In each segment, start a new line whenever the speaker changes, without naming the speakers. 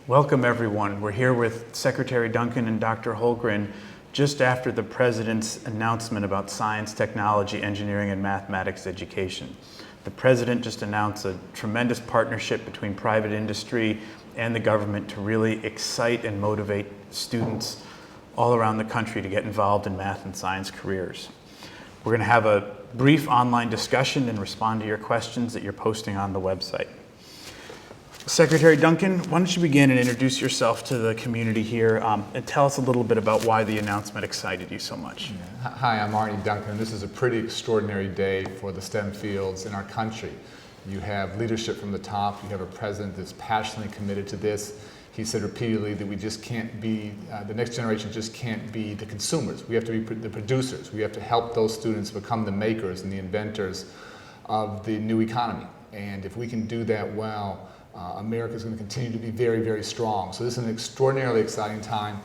Welcome everyone. We're here with Secretary Duncan and Dr. Holdren just after the President's announcement about science, technology, engineering, and mathematics education. The President just announced a tremendous partnership between private industry and the government to really excite and motivate students all around the country to get involved in math and science careers. We're going to have a brief online discussion and respond to your questions that you're posting on the website. Secretary Duncan, why don't you begin and introduce yourself to the community here and tell us a little bit about why the announcement excited you so much.
Hi, I'm Arne, Duncan. This is a pretty extraordinary day for the STEM fields in our country. You have leadership from the top. You have a president that's passionately committed to this. He said repeatedly that we just can't be, the next generation just can't be the consumers. We have to be the producers. We have to help those students become the makers and the inventors of the new economy. And if we can do that well, America is going to continue to be very, very strong. So this is an extraordinarily exciting time.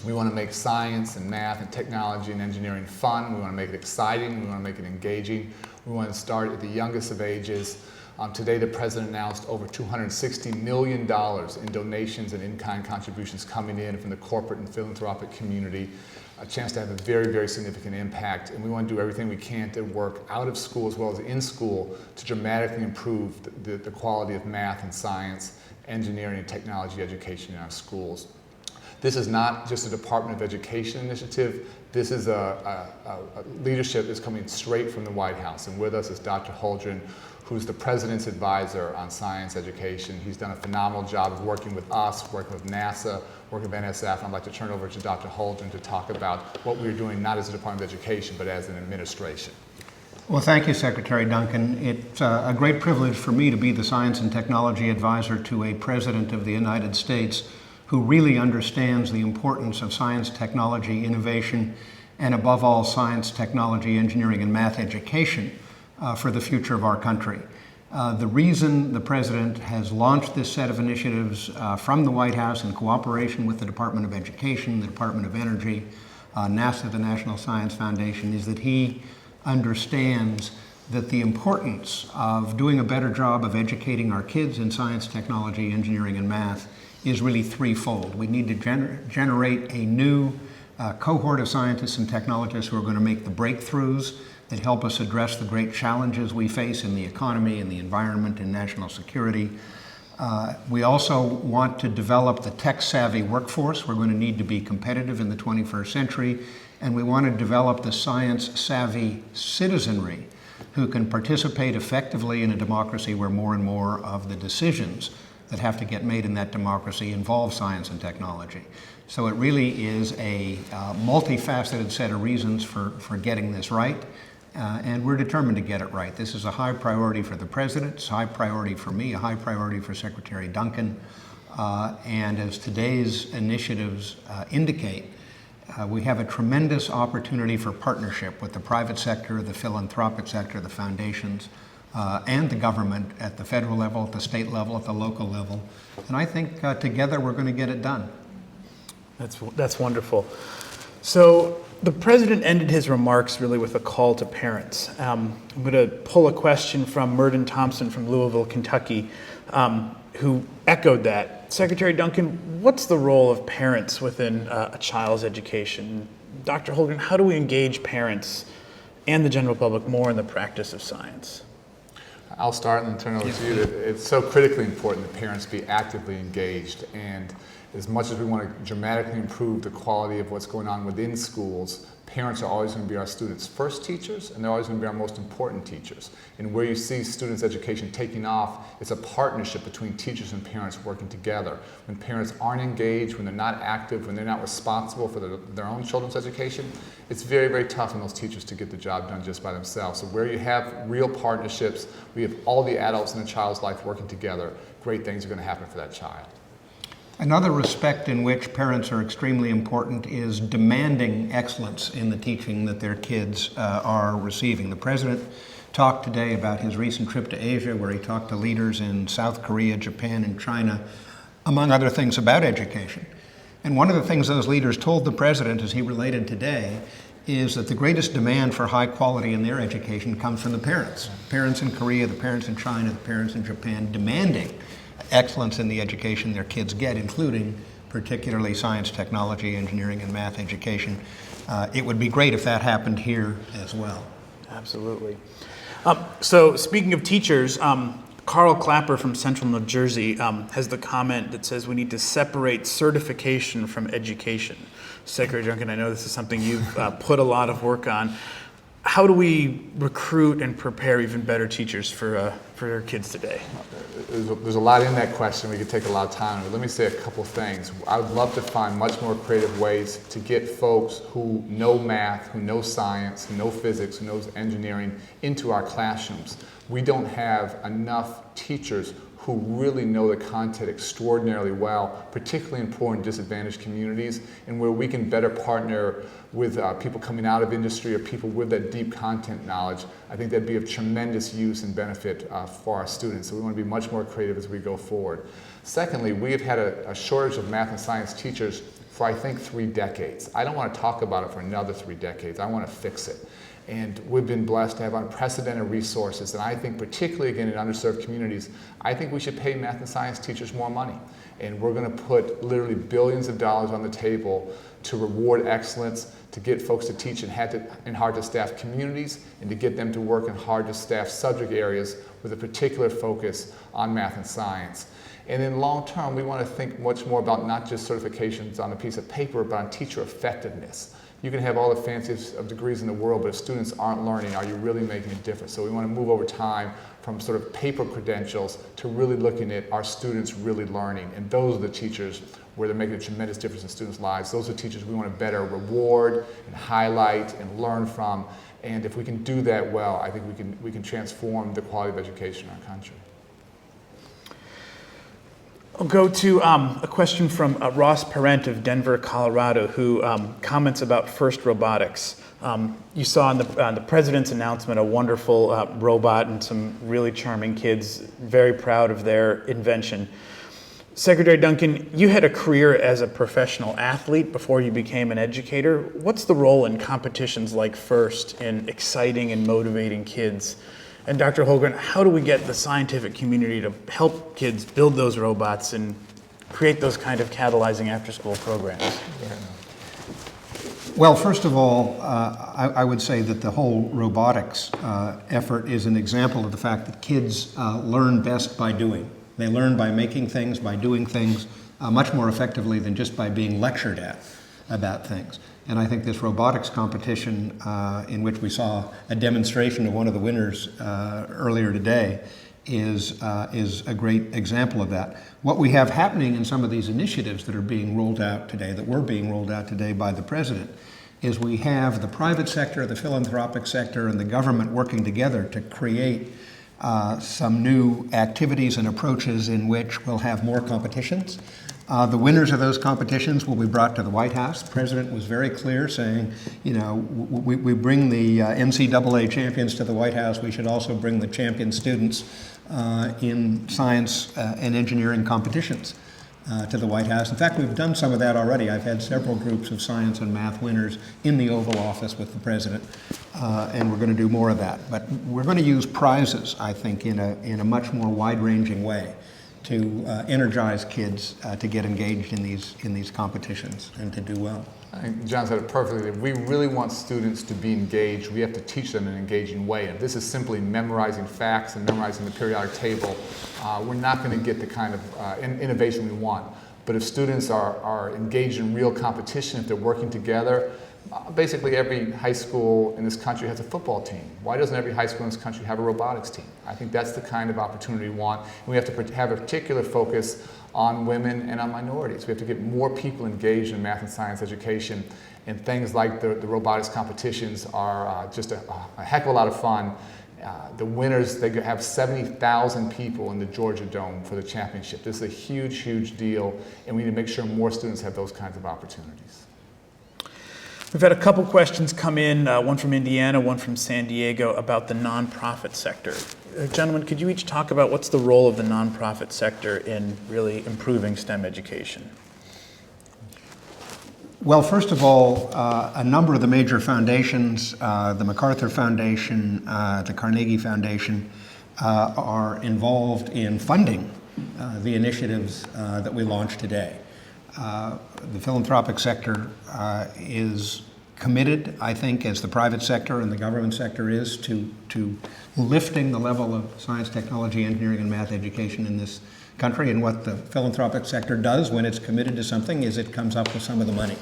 We want to make science and math and technology and engineering fun. We want to make it exciting. We want to make it engaging. We want to start at the youngest of ages. Today, the President announced over $260 million in donations and in-kind contributions coming in from the corporate and philanthropic community. A chance to have a very, very significant impact, and we want to do everything we can to work out of school as well as in school to dramatically improve the quality of math and science, engineering, and technology education in our schools. This is not just a Department of Education initiative. This is a leadership that's coming straight from the White House, and with us is Dr. Holdren, who's the President's advisor on science education. He's done a phenomenal job of working with us, working with NASA, working with NSF, and I'd like to turn over to Dr. Holdren to talk about what we're doing not as a Department of Education, but as an administration.
Well, thank you, Secretary Duncan. It's a great privilege for me to be the Science and Technology Advisor to a President of the United States who really understands the importance of science, technology, innovation, and above all, science, technology, engineering, and math education for the future of our country. The reason the President has launched this set of initiatives from the White House in cooperation with the Department of Education, the Department of Energy, NASA, the National Science Foundation, is that he understands that the importance of doing a better job of educating our kids in science, technology, engineering, and math is really threefold. We need to generate a new cohort of scientists and technologists who are going to make the breakthroughs that help us address the great challenges we face in the economy, in the environment, and national security. We also want to develop the tech-savvy workforce. We're going to need to be competitive in the 21st century, and we want to develop the science-savvy citizenry who can participate effectively in a democracy where more and more of the decisions that have to get made in that democracy involve science and technology. So it really is a multifaceted set of reasons for getting this right. And we're determined to get it right. This is a high priority for the President, it's a high priority for me, a high priority for Secretary Duncan. And as today's initiatives indicate, we have a tremendous opportunity for partnership with the private sector, the philanthropic sector, the foundations, and the government at the federal level, at the state level, at the local level. And I think together we're going to get it done.
That's wonderful. So the President ended his remarks really with a call to parents. I'm going to pull a question from Merton Thompson from Louisville, Kentucky, who echoed that. Secretary Duncan, what's the role of parents within a child's education? Dr. Holdren, how do we engage parents and the general public more in the practice of science?
I'll start and then turn it over to you. It's so critically important that parents be actively engaged, and as much as we want to dramatically improve the quality of what's going on within schools, parents are always going to be our students' first teachers, and they're always going to be our most important teachers. And where you see students' education taking off, it's a partnership between teachers and parents working together. When parents aren't engaged, when they're not active, when they're not responsible for their own children's education, it's very, very tough on those teachers to get the job done just by themselves. So where you have real partnerships, we have all the adults in a child's life working together, great things are going to happen for that child.
Another respect in which parents are extremely important is demanding excellence in the teaching that their kids are receiving. The President talked today about his recent trip to Asia, where he talked to leaders in South Korea, Japan, and China, among other things about education. And one of the things those leaders told the President, as he related today, is that the greatest demand for high quality in their education comes from the parents. Parents in Korea, the parents in China, the parents in Japan demanding excellence in the education their kids get, including particularly science, technology, engineering, and math education. It would be great if that happened here as well.
Absolutely. So speaking of teachers, Carl Clapper from Central New Jersey has the comment that says we need to separate certification from education. Secretary Duncan, I know this is something you've put a lot of work on. How do we recruit and prepare even better teachers for our kids today?
There's a lot in that question. We could take a lot of time. But let me say a couple things. I would love to find much more creative ways to get folks who know math, who know science, who know physics, who knows engineering into our classrooms. We don't have enough teachers who really know the content extraordinarily well, particularly in poor and disadvantaged communities, and where we can better partner with people coming out of industry or people with that deep content knowledge. I think that'd be of tremendous use and benefit for our students. So we want to be much more creative as we go forward. Secondly, we have had a shortage of math and science teachers for I think 3 decades. I don't want to talk about it for another 3 decades. I want to fix it. And we've been blessed to have unprecedented resources. And I think particularly again in underserved communities, I think we should pay math and science teachers more money. And we're going to put literally billions of dollars on the table to reward excellence, to get folks to teach in hard to staff communities, and to get them to work in hard to staff subject areas with a particular focus on math and science. And in long term, we want to think much more about not just certifications on a piece of paper, but on teacher effectiveness. You can have all the fanciest of degrees in the world, but if students aren't learning, are you really making a difference? So we want to move over time from sort of paper credentials to really looking at our students really learning. And those are the teachers where they're making a tremendous difference in students' lives. Those are teachers we want to better reward and highlight and learn from. And if we can do that well, I think we can transform the quality of education in our country.
I'll go to a question from Ross Parent of Denver, Colorado, who comments about FIRST Robotics. You saw on the president's announcement a wonderful robot and some really charming kids, very proud of their invention. Secretary Duncan, you had a career as a professional athlete before you became an educator. What's the role in competitions like FIRST in exciting and motivating kids? And Dr. Holdren, how do we get the scientific community to help kids build those robots and create those kind of catalyzing after-school programs?
Well, first of all, I would say that the whole robotics effort is an example of the fact that kids learn best by doing. They learn by making things, by doing things much more effectively than just by being lectured at about things. And I think this robotics competition, in which we saw a demonstration of one of the winners earlier today, is a great example of that. What we have happening in some of these initiatives that are being rolled out today, that were being rolled out today by the president, is we have the private sector, the philanthropic sector, and the government working together to create some new activities and approaches in which we'll have more competitions. The winners of those competitions will be brought to the White House. The president was very clear saying, you know, we bring the NCAA champions to the White House. We should also bring the champion students in science and engineering competitions to the White House. In fact, we've done some of that already. I've had several groups of science and math winners in the Oval Office with the president, and we're going to do more of that. But we're going to use prizes, I think, in a much more wide-ranging way to energize kids to get engaged in these competitions and to do well.
I think John said it perfectly. If we really want students to be engaged, we have to teach them in an engaging way. If this is simply memorizing facts and memorizing the periodic table, we're not going to get the kind of innovation we want. But if students are engaged in real competition, if they're working together, basically every high school in this country has a football team. Why doesn't every high school in this country have a robotics team? I think that's the kind of opportunity we want. And we have to have a particular focus on women and on minorities. We have to get more people engaged in math and science education, and things like the robotics competitions are just a heck of a lot of fun. The winners, they have 70,000 people in the Georgia Dome for the championship. This is a huge, huge deal, and we need to make sure more students have those kinds of opportunities.
We've had a couple questions come in, one from Indiana, one from San Diego, about the nonprofit sector. Gentlemen, could you each talk about what's the role of the nonprofit sector in really improving STEM education?
Well, first of all, a number of the major foundations, the MacArthur Foundation, the Carnegie Foundation, are involved in funding the initiatives that we launched today. The philanthropic sector is committed, I think, as the private sector and the government sector is, to lifting the level of science, technology, engineering, and math education in this country. And what the philanthropic sector does when it's committed to something is it comes up with some of the money.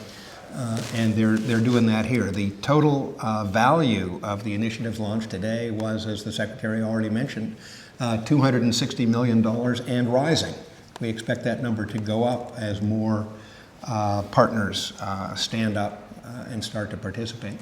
And they're doing that here. The total value of the initiatives launched today was, as the Secretary already mentioned, $260 million and rising. We expect that number to go up as more partners stand up and start to participate.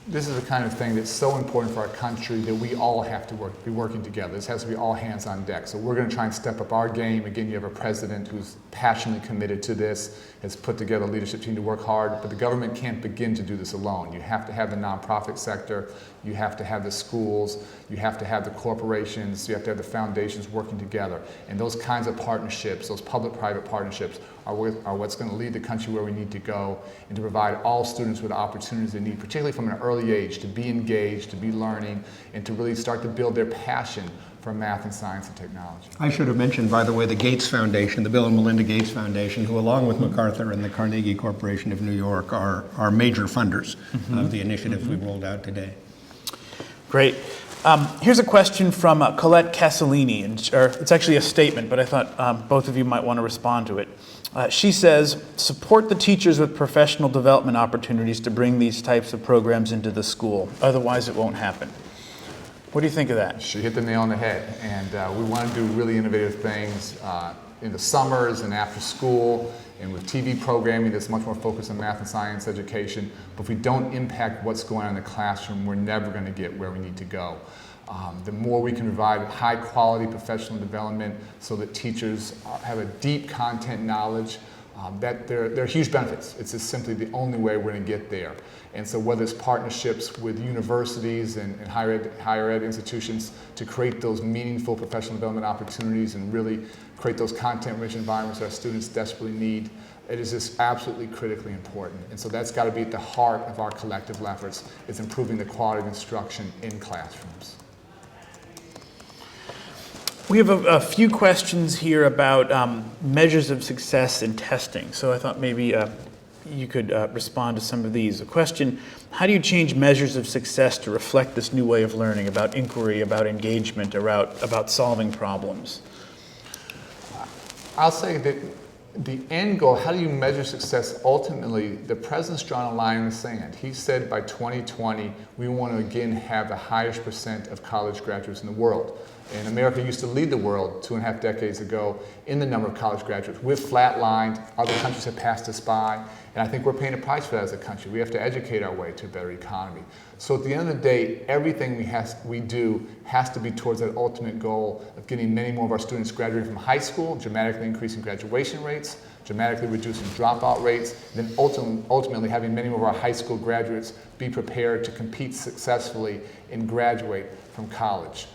This is the kind of thing that's so important for our country that we all have to be working together. This has to be all hands on deck. So we're going to try and step up our game. Again, you have a president who's passionately committed to this, has put together a leadership team to work hard, but the government can't begin to do this alone. You have to have the nonprofit sector, you have to have the schools, you have to have the corporations, you have to have the foundations working together. And those kinds of partnerships, those public-private partnerships, are what's going to lead the country where we need to go and to provide all students with the opportunities they need, particularly from an early age, to be engaged, to be learning, and to really start to build their passion for math and science and technology.
I should have mentioned, by the way, the Gates Foundation, the Bill and Melinda Gates Foundation, who along with MacArthur and the Carnegie Corporation of New York are major funders of the initiatives we rolled out today.
Great. Here's a question from Colette Casalini, or it's actually a statement, but I thought both of you might want to respond to it. She says, support the teachers with professional development opportunities to bring these types of programs into the school. Otherwise, it won't happen. What do you think of that?
She hit the nail on the head, and we want to do really innovative things in the summers and after school, and with TV programming that's much more focused on math and science education. But if we don't impact what's going on in the classroom, we're never going to get where we need to go. The more we can provide high quality professional development so that teachers have a deep content knowledge, that there are huge benefits. It's just simply the only way we're going to get there. And so whether it's partnerships with universities and higher ed institutions to create those meaningful professional development opportunities and really create those content-rich environments that our students desperately need, it is just absolutely critically important. And so that's got to be at the heart of our collective efforts, is improving the quality of instruction in classrooms.
We have a few questions here about measures of success in testing. So I thought maybe you could respond to some of these. A question, how do you change measures of success to reflect this new way of learning about inquiry, about engagement, about solving problems?
I'll say that the end goal, how do you measure success? Ultimately, the president's drawn a line in the sand. He said by 2020, we want to again have the highest percent of college graduates in the world. And America used to lead the world 2.5 decades ago in the number of college graduates. We've flatlined, other countries have passed us by, and I think we're paying a price for that as a country. We have to educate our way to a better economy. So at the end of the day, everything we do has to be towards that ultimate goal of getting many more of our students graduating from high school, dramatically increasing graduation rates, dramatically reducing dropout rates, and then ultimately having many more of our high school graduates be prepared to compete successfully and graduate from college.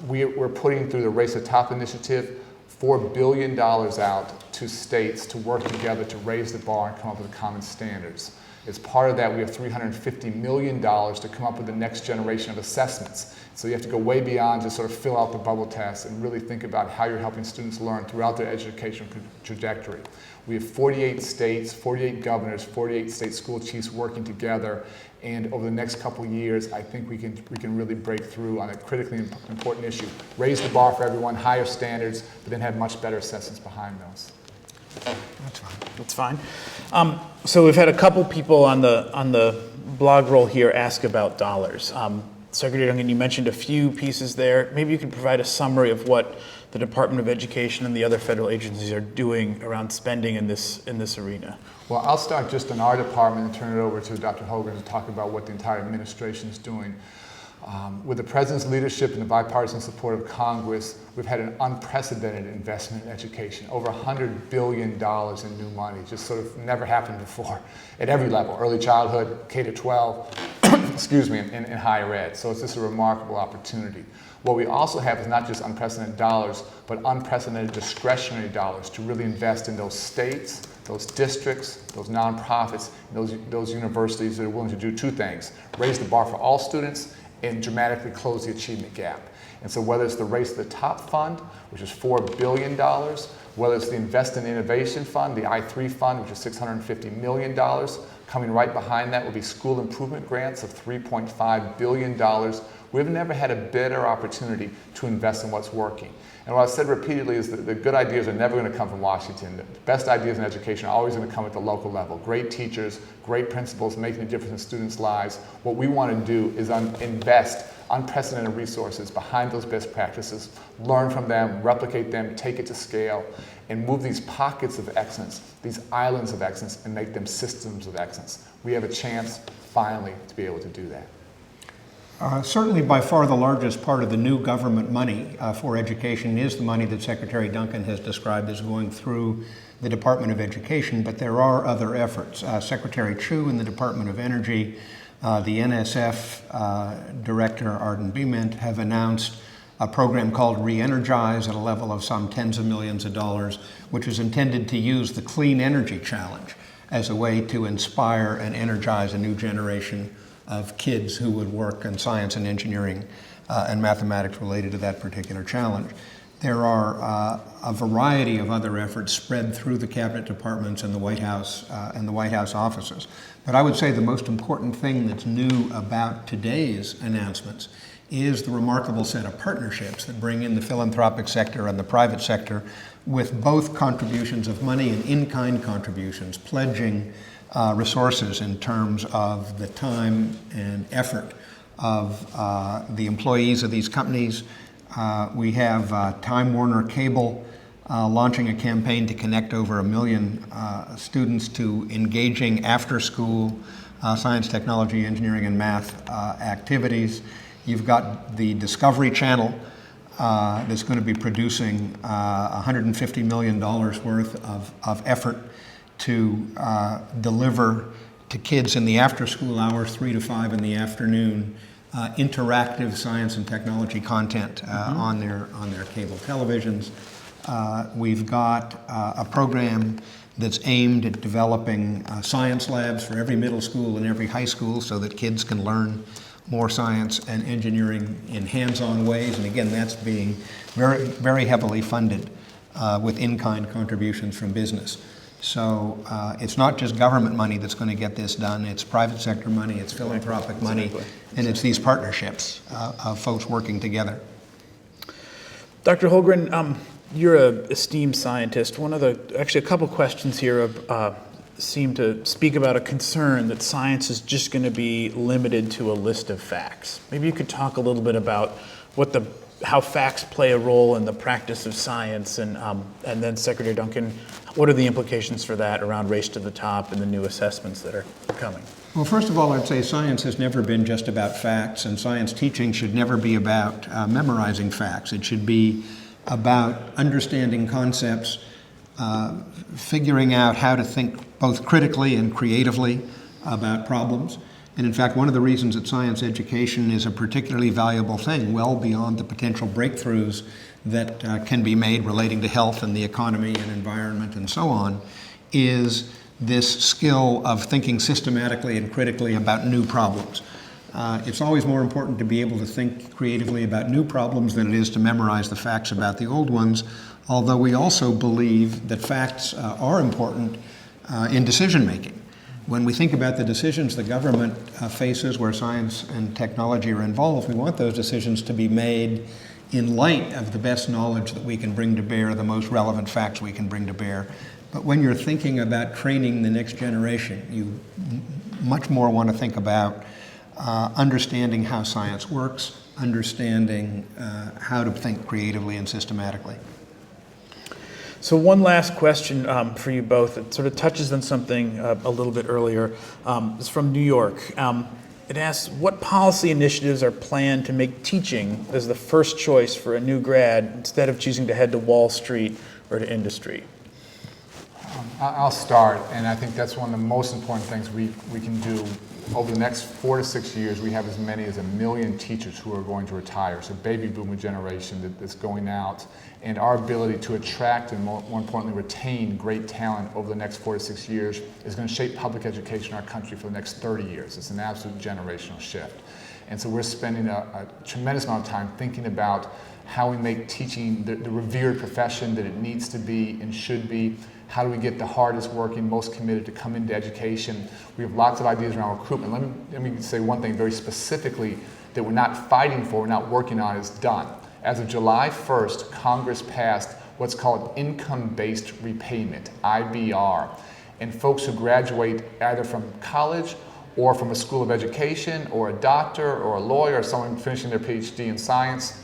We're putting through the Race to the Top initiative $4 billion out to states to work together to raise the bar and come up with common standards. As part of that, we have $350 million to come up with the next generation of assessments. So you have to go way beyond just sort of fill out the bubble test and really think about how you're helping students learn throughout their educational trajectory. We have 48 states, 48 governors, 48 state school chiefs working together, and over the next couple of years, I think we can really break through on a critically important issue. Raise the bar for everyone, higher standards, but then have much better assessments behind those.
That's fine. So we've had a couple people on the blog roll here ask about dollars. Secretary Duncan, you mentioned a few pieces there. Maybe you could provide a summary of what the Department of Education and the other federal agencies are doing around spending in this arena.
Well, I'll start just in our department and turn it over to Dr. Holdren to talk about what the entire administration is doing. With the President's leadership and the bipartisan support of Congress, we've had an unprecedented investment in education, over $100 billion in new money, just sort of never happened before at every level, early childhood, K-12, excuse me, in higher ed. So it's just a remarkable opportunity. What we also have is not just unprecedented dollars, but unprecedented discretionary dollars to really invest in those states, those districts, those nonprofits, those universities that are willing to do two things: raise the bar for all students and dramatically close the achievement gap. And so whether it's the Race to the Top Fund, which is $4 billion, whether it's the Invest in Innovation Fund, the I3 Fund, which is $650 million, coming right behind that will be school improvement grants of $3.5 billion. We've never had a better opportunity to invest in what's working. And what I've said repeatedly is that the good ideas are never going to come from Washington. The best ideas in education are always going to come at the local level. Great teachers, great principals making a difference in students' lives. What we want to do is invest unprecedented resources behind those best practices, learn from them, replicate them, take it to scale, and move these pockets of excellence, these islands of excellence, and make them systems of excellence. We have a chance, finally, to be able to do that.
Certainly by far the largest part of the new government money for education is the money that Secretary Duncan has described as going through the Department of Education, but there are other efforts. Secretary Chu in the Department of Energy, the NSF Director Arne have announced a program called Re-Energize at a level of some tens of millions of dollars, which is intended to use the clean energy challenge as a way to inspire and energize a new generation of kids who would work in science and engineering and mathematics related to that particular challenge. There are a variety of other efforts spread through the cabinet departments and the White House offices. But I would say the most important thing that's new about today's announcements is the remarkable set of partnerships that bring in the philanthropic sector and the private sector with both contributions of money and in-kind contributions, pledging resources in terms of the time and effort of the employees of these companies. We have Time Warner Cable launching a campaign to connect over 1 million students to engaging after-school science, technology, engineering, and math activities. You've got the Discovery Channel that's going to be producing $150 million worth of effort to deliver to kids in the after-school hours, 3 to 5 in the afternoon, interactive science and technology content on their cable televisions. We've got a program that's aimed at developing science labs for every middle school and every high school so that kids can learn more science and engineering in hands-on ways. And again, that's being very, very heavily funded with in-kind contributions from business. So it's not just government money that's going to get this done, it's private sector money, it's philanthropic money, and it's these partnerships of folks working together.
Dr. Holdren, you're an esteemed scientist. Actually a couple questions here seem to speak about a concern that science is just going to be limited to a list of facts. Maybe you could talk a little bit about how facts play a role in the practice of science, and then Secretary Duncan, what are the implications for that around Race to the Top and the new assessments that are coming?
Well, first of all, I'd say science has never been just about facts, and science teaching should never be about memorizing facts. It should be about understanding concepts, figuring out how to think both critically and creatively about problems. And in fact, one of the reasons that science education is a particularly valuable thing, well beyond the potential breakthroughs that can be made relating to health and the economy and environment and so on, is this skill of thinking systematically and critically about new problems. It's always more important to be able to think creatively about new problems than it is to memorize the facts about the old ones, although we also believe that facts are important in decision making. When we think about the decisions the government faces where science and technology are involved, we want those decisions to be made in light of the best knowledge that we can bring to bear, the most relevant facts we can bring to bear. But when you're thinking about training the next generation, you much more want to think about understanding how science works, understanding how to think creatively and systematically.
So one last question for you both. It sort of touches on something a little bit earlier. It's from New York. It asks, what policy initiatives are planned to make teaching as the first choice for a new grad instead of choosing to head to Wall Street or to industry?
I'll start, and I think that's one of the most important things we can do. Over the next 4 to 6 years, we have as many as 1 million teachers who are going to retire. So baby boomer generation that's going out, and our ability to attract and more importantly retain great talent over the next 4 to 6 years is going to shape public education in our country for the next 30 years. It's an absolute generational shift. And so we're spending a tremendous amount of time thinking about how we make teaching the revered profession that it needs to be and should be. How do we get the hardest working, most committed to come into education? We have lots of ideas around recruitment. Let me say one thing very specifically that we're not fighting for, we're not working on, is done. As of July 1st, Congress passed what's called income-based repayment, IBR. And folks who graduate either from college or from a school of education or a doctor or a lawyer or someone finishing their PhD in science,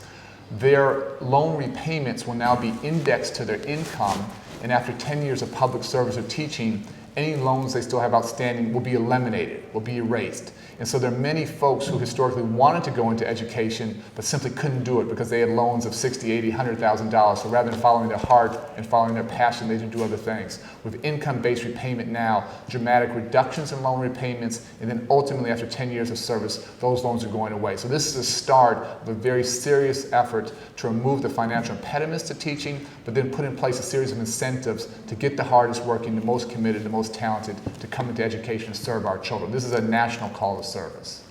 their loan repayments will now be indexed to their income, and after 10 years of public service or teaching, any loans they still have outstanding will be eliminated, will be erased. And so there are many folks who historically wanted to go into education but simply couldn't do it because they had loans of $60,000, $80,000, $100,000. So rather than following their heart and following their passion, they do other things. With income-based repayment now, dramatic reductions in loan repayments, and then ultimately after 10 years of service, those loans are going away. So this is the start of a very serious effort to remove the financial impediments to teaching, but then put in place a series of incentives to get the hardest working, the most committed, the most talented to come into education and serve our children. This is a national call to service.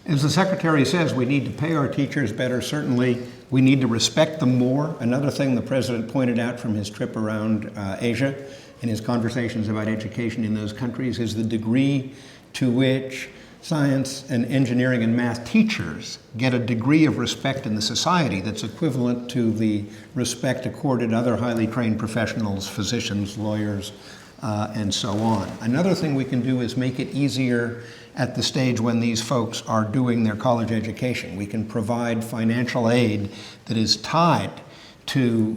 As the Secretary says, we need to pay our teachers better. Certainly, we need to respect them more. Another thing the President pointed out from his trip around Asia and his conversations about education in those countries is the degree to which science and engineering and math teachers get a degree of respect in the society that's equivalent to the respect accorded other highly trained professionals, physicians, lawyers, and so on. Another thing we can do is make it easier at the stage when these folks are doing their college education. We can provide financial aid that is tied to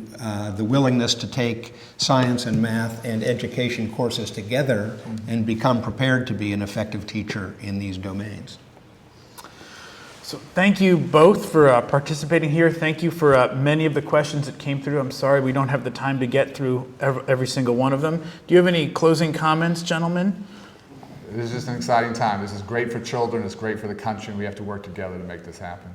the willingness to take science and math and education courses together and become prepared to be an effective teacher in these domains.
So thank you both for participating here. Thank you for many of the questions that came through. I'm sorry we don't have the time to get through every single one of them. Do you have any closing comments, gentlemen?
This is just an exciting time. This is great for children, it's great for the country, and we have to work together to make this happen.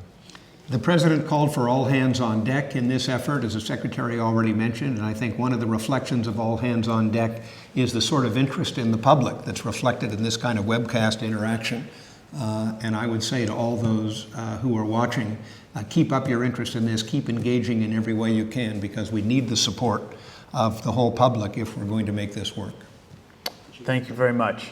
The President called for all hands on deck in this effort, as the Secretary already mentioned, and I think one of the reflections of all hands on deck is the sort of interest in the public that's reflected in this kind of webcast interaction. And I would say to all those who are watching, keep up your interest in this, keep engaging in every way you can, because we need the support of the whole public if we're going to make this work.
Thank you very much.